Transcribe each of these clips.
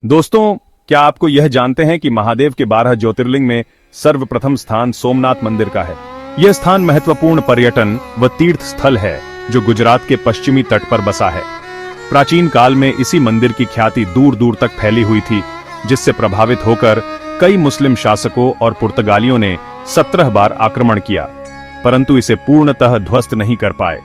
दोस्तों, क्या आपको यह जानते हैं कि महादेव के 12 ज्योतिर्लिंग में सर्वप्रथम स्थान सोमनाथ मंदिर का है। यह स्थान महत्वपूर्ण पर्यटन व तीर्थ स्थल है जो गुजरात के पश्चिमी तट पर बसा है। प्राचीन काल में इसी मंदिर की ख्याति दूर दूर तक फैली हुई थी, जिससे प्रभावित होकर कई मुस्लिम शासकों और पुर्तगालियों ने 17 बार आक्रमण किया, परंतु इसे पूर्णतः ध्वस्त नहीं कर पाए।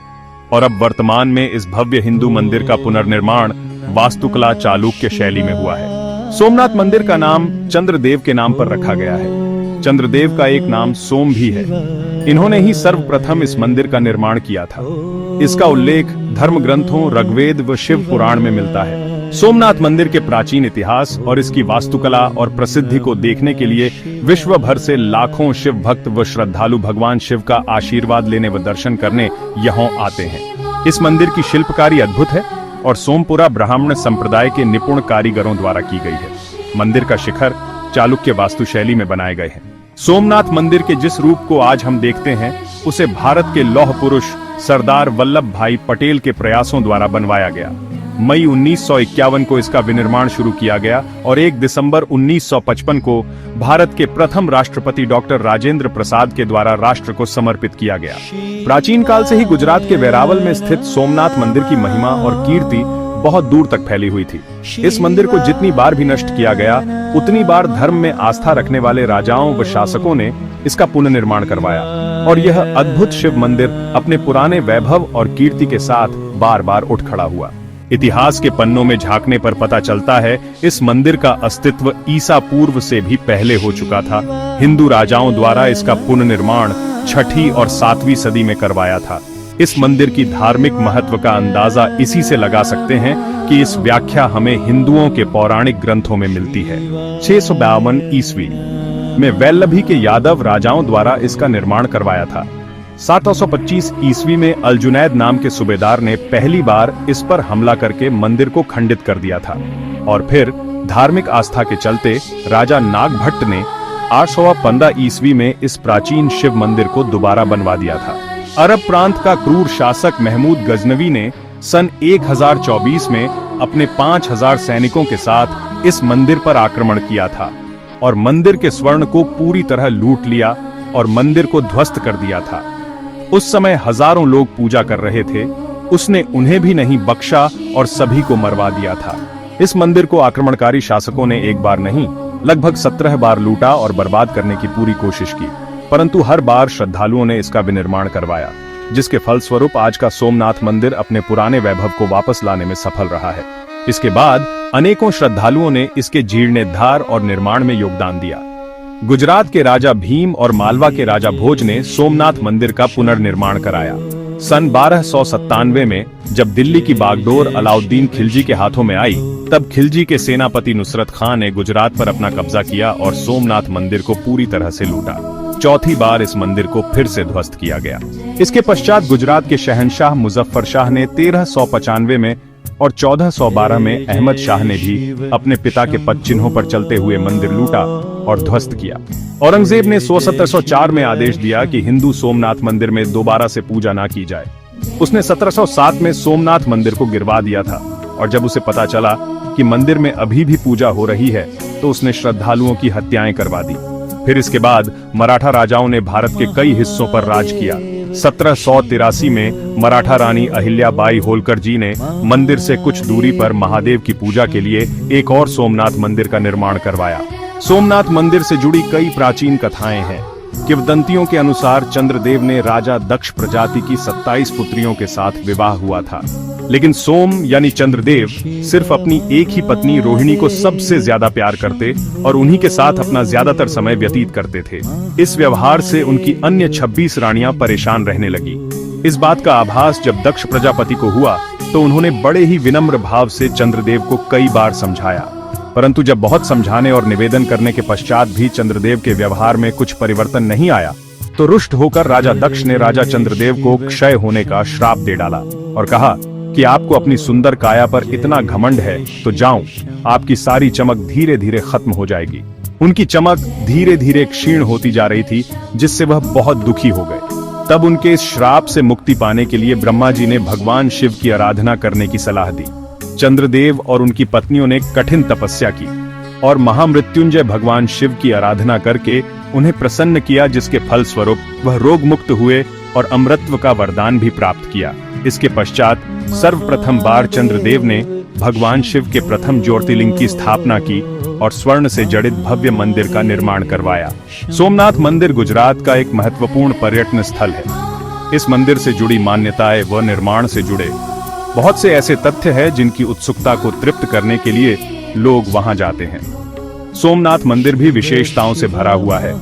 और अब वर्तमान में इस भव्य हिंदू मंदिर का पुनर्निर्माण वास्तुकला चालुक्य शैली में हुआ है। सोमनाथ मंदिर का नाम चंद्रदेव के नाम पर रखा गया है। चंद्रदेव का एक नाम सोम भी है। इन्होंने ही सर्वप्रथम इस मंदिर का निर्माण किया था। इसका उल्लेख धर्म ग्रंथों ऋग्वेद व शिव पुराण में मिलता है। सोमनाथ मंदिर के प्राचीन इतिहास और इसकी वास्तुकला और प्रसिद्धि को देखने के लिए विश्व भर से लाखों शिव भक्त व श्रद्धालु भगवान शिव का आशीर्वाद लेने व दर्शन करने यहाँ आते हैं। इस मंदिर की शिल्पकारी अद्भुत है और सोमपुरा ब्राह्मण संप्रदाय के निपुण कारीगरों द्वारा की गई है। मंदिर का शिखर चालुक्य वास्तुशैली में बनाए गए हैं। सोमनाथ मंदिर के जिस रूप को आज हम देखते हैं, उसे भारत के लौह पुरुष सरदार वल्लभ भाई पटेल के प्रयासों द्वारा बनवाया गया। मई 1951 को इसका विनिर्माण शुरू किया गया और 1 दिसंबर 1955 को भारत के प्रथम राष्ट्रपति डॉक्टर राजेंद्र प्रसाद के द्वारा राष्ट्र को समर्पित किया गया। प्राचीन काल से ही गुजरात के वेरावल में स्थित सोमनाथ मंदिर की महिमा और कीर्ति बहुत दूर तक फैली हुई थी। इस मंदिर को जितनी बार भी नष्ट किया गया, उतनी बार धर्म में आस्था रखने वाले राजाओं व शासकों ने इसका पुनर्निर्माण करवाया और यह अद्भुत शिव मंदिर अपने पुराने वैभव और कीर्ति के साथ बार बार उठ खड़ा हुआ। इतिहास के पन्नों में झांकने पर पता चलता है, इस मंदिर का अस्तित्व ईसा पूर्व से भी पहले हो चुका था। हिंदू राजाओं द्वारा इसका पुनर्निर्माण 6ठी और 7वीं सदी में करवाया था। इस मंदिर की धार्मिक महत्व का अंदाजा इसी से लगा सकते हैं कि इस व्याख्या हमें हिंदुओं के पौराणिक ग्रंथों में मिलती है। 652 ईस्वी में वैल्लभी के यादव राजाओं द्वारा इसका निर्माण करवाया था। 725 ईस्वी में अलजुनैद नाम के सूबेदार ने पहली बार इस पर हमला करके मंदिर को खंडित कर दिया था और फिर धार्मिक आस्था के चलते राजा नागभट्ट ने 815 ईस्वी में इस प्राचीन शिव मंदिर को दोबारा बनवा दिया था। अरब प्रांत का क्रूर शासक महमूद गजनवी ने सन 1024 में अपने 5000 सैनिकों के साथ इस मंदिर पर आक्रमण किया था और मंदिर के स्वर्ण को पूरी तरह लूट लिया और मंदिर को ध्वस्त कर दिया था। उस समय हजारों लोग पूजा कर रहे थे। उसने उन्हें भी नहीं बख्शा और सभी को मरवा दिया था। इस मंदिर को आक्रमणकारी शासकों ने एक बार नहीं, लगभग 17 बार लूटा और बर्बाद करने की पूरी कोशिश की, परंतु हर बार श्रद्धालुओं ने इसका विनिर्माण करवाया, जिसके फलस्वरूप आज का सोमनाथ मंदिर अपने पुराने वैभव को वापस लाने में सफल रहा है। इसके बाद अनेकों श्रद्धालुओं ने इसके जीर्णोद्धार और निर्माण में योगदान दिया। गुजरात के राजा भीम और मालवा के राजा भोज ने सोमनाथ मंदिर का पुनर्निर्माण कराया। सन 1297 में जब दिल्ली की बागडोर अलाउद्दीन खिलजी के हाथों में आई, तब खिलजी के सेनापति नुसरत खान ने गुजरात पर अपना कब्जा किया और सोमनाथ मंदिर को पूरी तरह से लूटा। चौथी बार इस मंदिर को फिर से ध्वस्त किया गया। इसके पश्चात गुजरात के शहंशाह मुजफ्फर शाह ने 1395 में और 1412 में अहमद शाह ने भी अपने पिता के पद चिन्हों पर चलते हुए मंदिर लूटा और ध्वस्त किया। औरंगजेब ने 1704 में आदेश दिया कि हिंदू सोमनाथ मंदिर में दोबारा से पूजा ना की जाए। उसने 1707 में सोमनाथ मंदिर को गिरवा दिया था और जब उसे पता चला कि मंदिर में अभी भी पूजा हो रही है, तो उसने श्रद्धालुओं की हत्याएं करवा दी। फिर इसके बाद मराठा राजाओं ने भारत के कई हिस्सों पर राज किया। 1783 में मराठा रानी अहिल्याबाई होलकर जी ने मंदिर से कुछ दूरी पर महादेव की पूजा के लिए एक और सोमनाथ मंदिर का निर्माण करवाया। सोमनाथ मंदिर से जुड़ी कई प्राचीन कथाएं हैं। किंवदंतियों के अनुसार चंद्रदेव ने राजा दक्ष प्रजाति की 27 पुत्रियों के साथ विवाह हुआ था, लेकिन सोम यानी चंद्रदेव सिर्फ अपनी एक ही पत्नी रोहिणी को सबसे ज्यादा प्यार करते और उन्हीं के साथ अपना ज्यादातर समय व्यतीत करते थे। इस व्यवहार से उनकी अन्य 26 रानियां परेशान रहने लगी। इस बात का आभास जब दक्ष प्रजापति को हुआ, तो उन्होंने बड़े ही विनम्र भाव से चंद्रदेव को कई बार समझाया, परंतु जब बहुत समझाने और निवेदन करने के पश्चात भी चंद्रदेव के व्यवहार में कुछ परिवर्तन नहीं आया, तो रुष्ट होकर राजा दक्ष ने राजा चंद्रदेव को क्षय होने का श्राप दे डाला और कहा कि आपको अपनी सुंदर काया पर इतना घमंड है तो जाऊं, आपकी सारी चमक धीरे धीरे खत्म हो जाएगी। उनकी चमक धीरे धीरे क्षीण होती जा रही थी, जिससे वह बहुत दुखी हो गए। तब उनके इस श्राप से मुक्ति पाने के लिए ब्रह्मा जी ने भगवान शिव की आराधना करने की सलाह दी। चंद्रदेव और उनकी पत्नियों ने कठिन तपस्या की और महामृत्युंजय भगवान शिव की आराधना करके उन्हें प्रसन्न किया, जिसके फल स्वरूप वह रोग मुक्त हुए और अमरत्व का वरदान भी प्राप्त किया। इसके पश्चात सर्वप्रथम बार चंद्रदेव ने भगवान शिव के प्रथम ज्योतिर्लिंग की स्थापना की और स्वर्ण से जड़ित भव्य मंदिर का निर्माण करवाया। सोमनाथ मंदिर गुजरात का एक महत्वपूर्ण पर्यटन स्थल है। इस मंदिर से जुड़ी मान्यताएं व निर्माण से जुड़े बहुत से ऐसे तथ्य हैं जिनकी उत्सुकता को तृप्त करने के लिए लोग वहां जाते हैं। सोमनाथ मंदिर भी विशेषताओं से भरा हुआ है,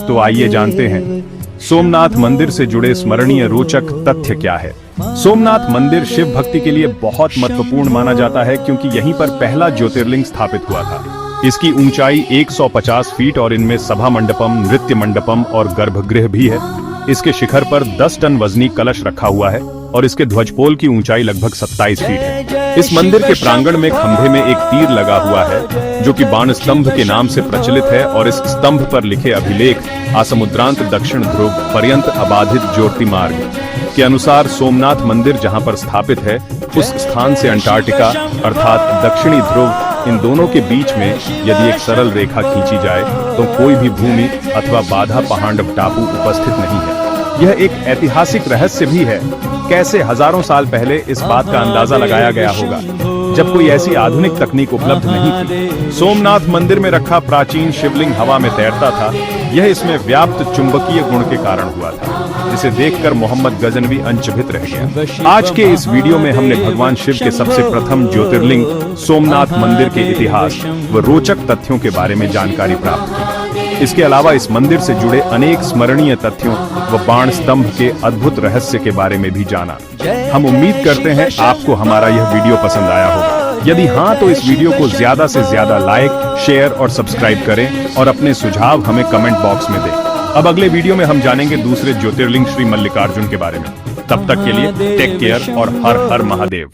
तो आइए जानते हैं सोमनाथ मंदिर से जुड़े स्मरणीय रोचक तथ्य क्या है। सोमनाथ मंदिर शिव भक्ति के लिए बहुत महत्वपूर्ण माना जाता है, क्योंकि यहीं पर पहला ज्योतिर्लिंग स्थापित हुआ था। इसकी ऊंचाई 150 फीट और इनमें सभा मंडपम, नृत्य मंडपम और गर्भगृह भी है। इसके शिखर पर 10 टन वजनी कलश रखा हुआ है और इसके ध्वजपोल की ऊंचाई लगभग 27 फीट है। इस मंदिर के प्रांगण में खंभे में एक तीर लगा हुआ है, जो कि बाण स्तंभ के नाम से प्रचलित है, और इस स्तंभ पर लिखे अभिलेख आसमुद्रांत दक्षिण ध्रुव पर्यंत अबाधित ज्योतिर्मार्ग के अनुसार सोमनाथ मंदिर जहां पर स्थापित है, उस स्थान से अंटार्कटिका अर्थात दक्षिणी ध्रुव, इन दोनों के बीच में यदि एक सरल रेखा खींची जाए तो कोई भी भूमि अथवा बाधा पहाड़व टापू उपस्थित नहीं है। यह एक ऐतिहासिक रहस्य भी है। कैसे हजारों साल पहले इस बात का अंदाजा लगाया गया होगा, जब कोई ऐसी आधुनिक तकनीक उपलब्ध नहीं थी। सोमनाथ मंदिर में रखा प्राचीन शिवलिंग हवा में तैरता था। यह इसमें व्याप्त चुंबकीय गुण के कारण हुआ था, जिसे देखकर मोहम्मद गजनवी अचंभित रह गया। आज के इस वीडियो में हमने भगवान शिव के सबसे प्रथम ज्योतिर्लिंग सोमनाथ मंदिर के इतिहास व रोचक तथ्यों के बारे में जानकारी प्राप्त की। इसके अलावा इस मंदिर से जुड़े अनेक स्मरणीय तथ्यों व बाण स्तंभ के अद्भुत रहस्य के बारे में भी जाना। हम उम्मीद करते हैं आपको हमारा यह वीडियो पसंद आया होगा। यदि हाँ, तो इस वीडियो को ज्यादा से ज्यादा लाइक, शेयर और सब्सक्राइब करें और अपने सुझाव हमें कमेंट बॉक्स में दें। अब अगले वीडियो में हम जानेंगे दूसरे ज्योतिर्लिंग श्री मल्लिकार्जुन के बारे में। तब तक के लिए टेक केयर और हर हर महादेव।